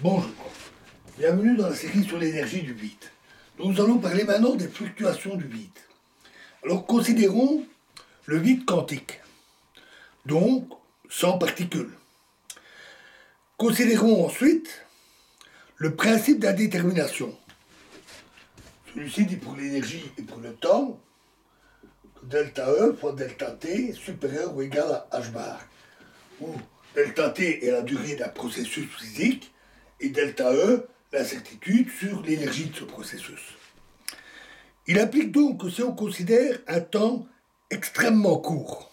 Bonjour, bienvenue dans la série sur l'énergie du vide. Nous allons parler maintenant des fluctuations du vide. Alors considérons le vide quantique, donc sans particules. Considérons ensuite le principe d'indétermination. Celui-ci dit pour l'énergie et pour le temps que delta E fois delta T est supérieur ou égal à H bar, où delta T est la durée d'un processus physique et delta E l'incertitude sur l'énergie de ce processus. Il implique donc que si on considère un temps extrêmement court,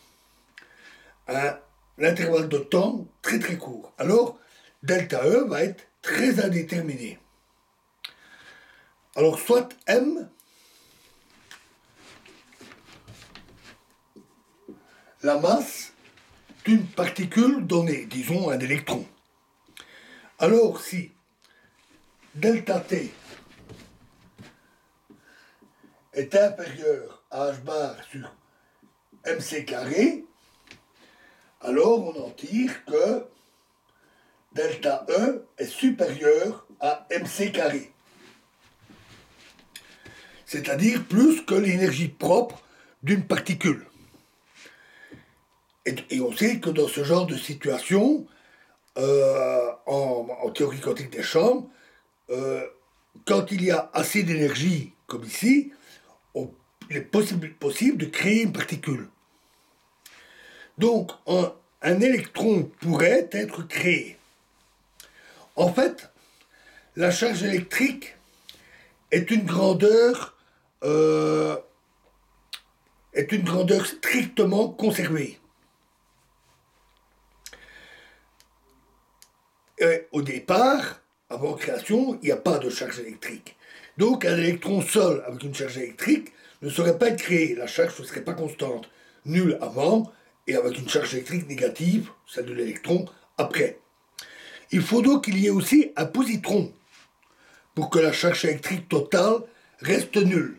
un intervalle de temps très très court, alors delta E va être très indéterminé. Alors soit M, la masse d'une particule donnée, disons un électron. Alors si delta T est inférieur à H bar sur mc carré, alors on en tire que delta E est supérieur à mc carré. C'est-à-dire plus que l'énergie propre d'une particule. Et on sait que dans ce genre de situation, en théorie quantique des champs, quand il y a assez d'énergie, comme ici, il est possible de créer une particule. Donc, un électron pourrait être créé. En fait, la charge électrique est une grandeur strictement conservée. Et au départ, avant création, il n'y a pas de charge électrique. Donc un électron seul avec une charge électrique ne saurait pas être créé. La charge ne serait pas constante. Nulle avant et avec une charge électrique négative, celle de l'électron, après. Il faut donc qu'il y ait aussi un positron pour que la charge électrique totale reste nulle.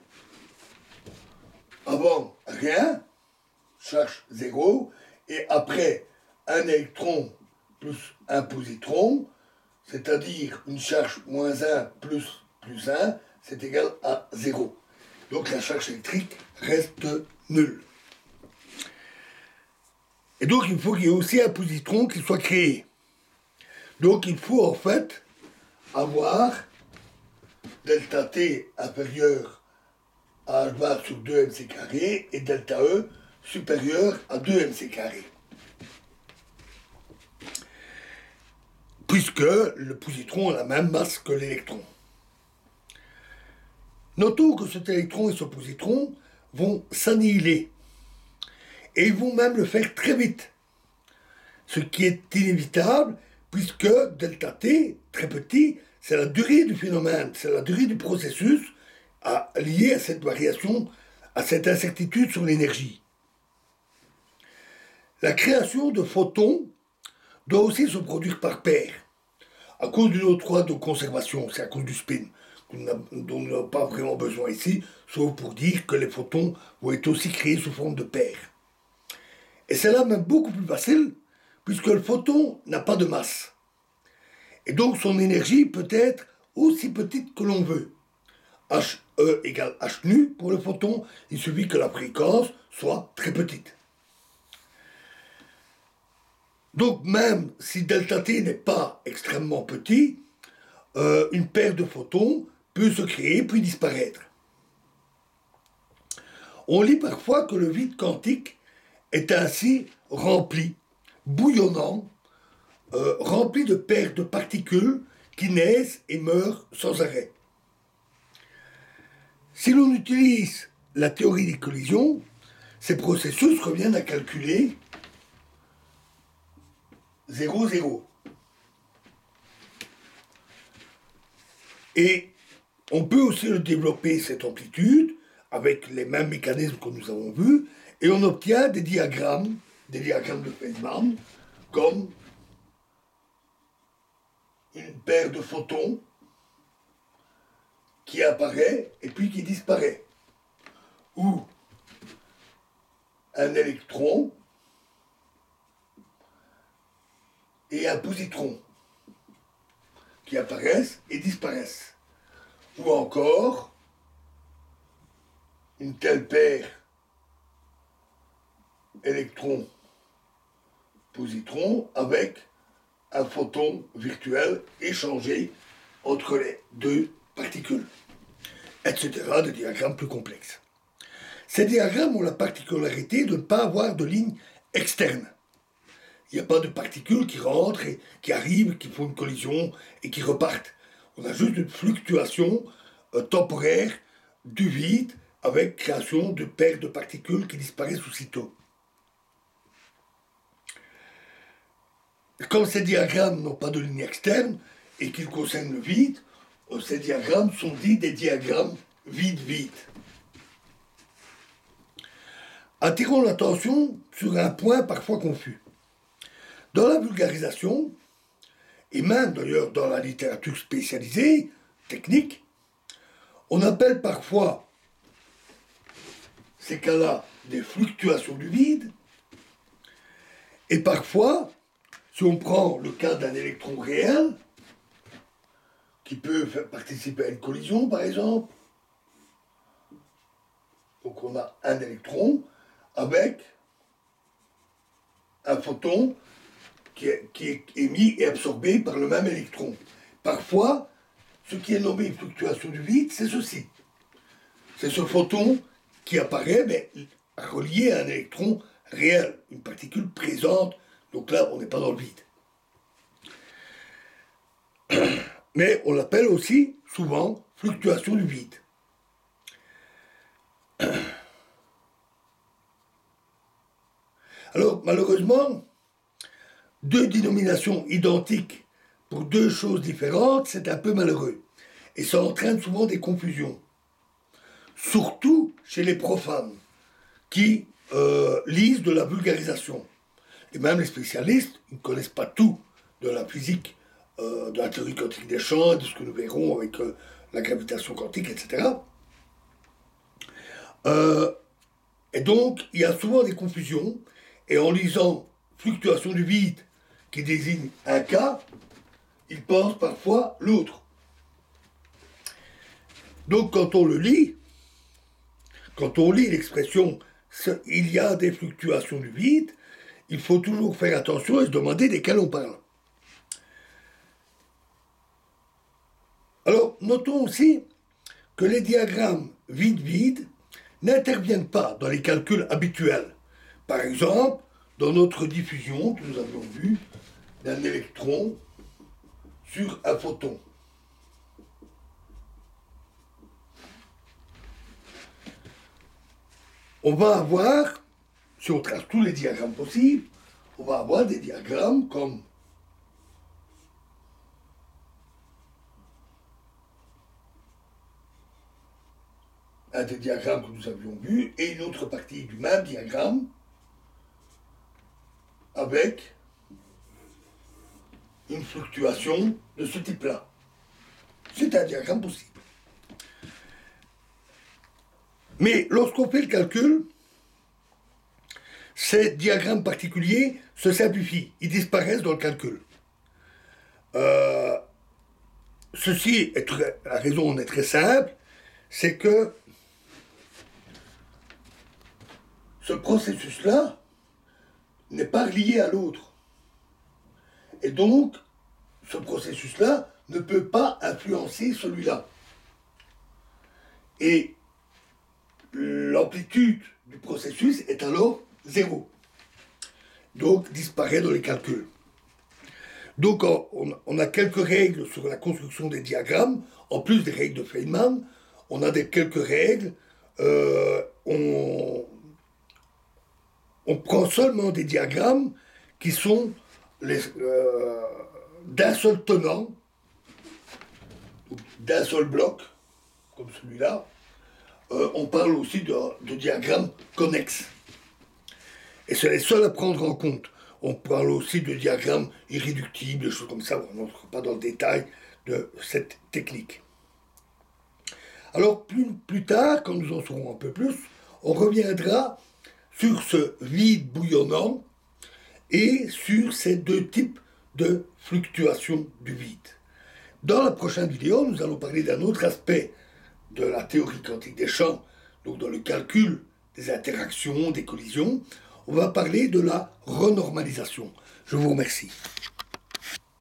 Avant, rien, charge zéro, et après, un électron plus un positron, c'est-à-dire une charge moins 1 plus 1, c'est égal à 0. Donc la charge électrique reste nulle. Et donc il faut qu'il y ait aussi un positron qui soit créé. Donc il faut en fait avoir delta T inférieur à H bar sur 2mc carré et delta E supérieur à 2mc carré. Puisque le positron a la même masse que l'électron. Notons que cet électron et ce positron vont s'annihiler. Et ils vont même le faire très vite. Ce qui est inévitable, puisque delta T, très petit, c'est la durée du phénomène, c'est la durée du processus liée à cette variation, à cette incertitude sur l'énergie. La création de photons doit aussi se produire par paire, à cause d'une autre loi de conservation, c'est à cause du spin, dont nous n'avons pas vraiment besoin ici, sauf pour dire que les photons vont être aussi créés sous forme de paire. Et c'est là même beaucoup plus facile, puisque le photon n'a pas de masse. Et donc son énergie peut être aussi petite que l'on veut. He égale h nu pour le photon, il suffit que la fréquence soit très petite. Donc même si delta t n'est pas extrêmement petit, une paire de photons peut se créer puis disparaître. On lit parfois que le vide quantique est ainsi rempli, bouillonnant, rempli de paires de particules qui naissent et meurent sans arrêt. Si l'on utilise la théorie des collisions, ces processus reviennent à calculer 0, 0. Et on peut aussi le développer, cette amplitude, avec les mêmes mécanismes que nous avons vus, et on obtient des diagrammes de Feynman, comme une paire de photons qui apparaît et puis qui disparaît. Ou un électron et un positron qui apparaissent et disparaissent. Ou encore, une telle paire électron-positron avec un photon virtuel échangé entre les deux particules, etc. Des diagrammes plus complexes. Ces diagrammes ont la particularité de ne pas avoir de ligne externe. Il n'y a pas de particules qui rentrent et qui arrivent, qui font une collision et qui repartent. On a juste une fluctuation temporaire du vide avec création de paires de particules qui disparaissent aussitôt. Comme ces diagrammes n'ont pas de ligne externe et qu'ils concernent le vide, ces diagrammes sont dits des diagrammes vide-vide. Attirons l'attention sur un point parfois confus. Dans la vulgarisation, et même d'ailleurs dans la littérature spécialisée, technique, on appelle parfois ces cas-là des fluctuations du vide, et parfois, si on prend le cas d'un électron réel, qui peut participer à une collision par exemple, donc on a un électron avec un photon qui est émis et absorbé par le même électron. Parfois, ce qui est nommé fluctuation du vide, c'est ceci. C'est ce photon qui apparaît, mais relié à un électron réel, une particule présente. Donc là, on n'est pas dans le vide. Mais on l'appelle aussi, souvent, fluctuation du vide. Alors, malheureusement, deux dénominations identiques pour deux choses différentes, c'est un peu malheureux. Et ça entraîne souvent des confusions. Surtout chez les profanes, qui lisent de la vulgarisation. Et même les spécialistes, ils ne connaissent pas tout de la physique, de la théorie quantique des champs, de ce que nous verrons avec la gravitation quantique, etc. Et donc, il y a souvent des confusions, et en lisant fluctuation du vide, qui désigne un cas, ils pensent parfois l'autre. Donc, quand on le lit, quand on lit l'expression « il y a des fluctuations du vide », il faut toujours faire attention et se demander desquelles on parle. Alors, notons aussi que les diagrammes vide-vide n'interviennent pas dans les calculs habituels. Par exemple, dans notre diffusion que nous avions vue d'un électron sur un photon. On va avoir, si on trace tous les diagrammes possibles, on va avoir des diagrammes comme un des diagrammes que nous avions vu et une autre partie du même diagramme avec une fluctuation de ce type-là. C'est un diagramme possible. Mais lorsqu'on fait le calcul, ces diagrammes particuliers se simplifient, ils disparaissent dans le calcul. La raison en est très simple, c'est que ce processus-là n'est pas lié à l'autre. Et donc, ce processus-là ne peut pas influencer celui-là. Et l'amplitude du processus est alors zéro. Donc, disparaît dans les calculs. Donc, on a quelques règles sur la construction des diagrammes. En plus des règles de Feynman, on a quelques règles. On prend seulement des diagrammes qui sont d'un seul tenant, d'un seul bloc, comme celui-là. On parle aussi de diagrammes connexes. Et c'est les seuls à prendre en compte. On parle aussi de diagrammes irréductibles, des choses comme ça. On n'entre pas dans le détail de cette technique. Alors, plus tard, quand nous en saurons un peu plus, on reviendra sur ce vide bouillonnant et sur ces deux types de fluctuations du vide. Dans la prochaine vidéo, nous allons parler d'un autre aspect de la théorie quantique des champs, donc dans le calcul des interactions, des collisions. On va parler de la renormalisation. Je vous remercie.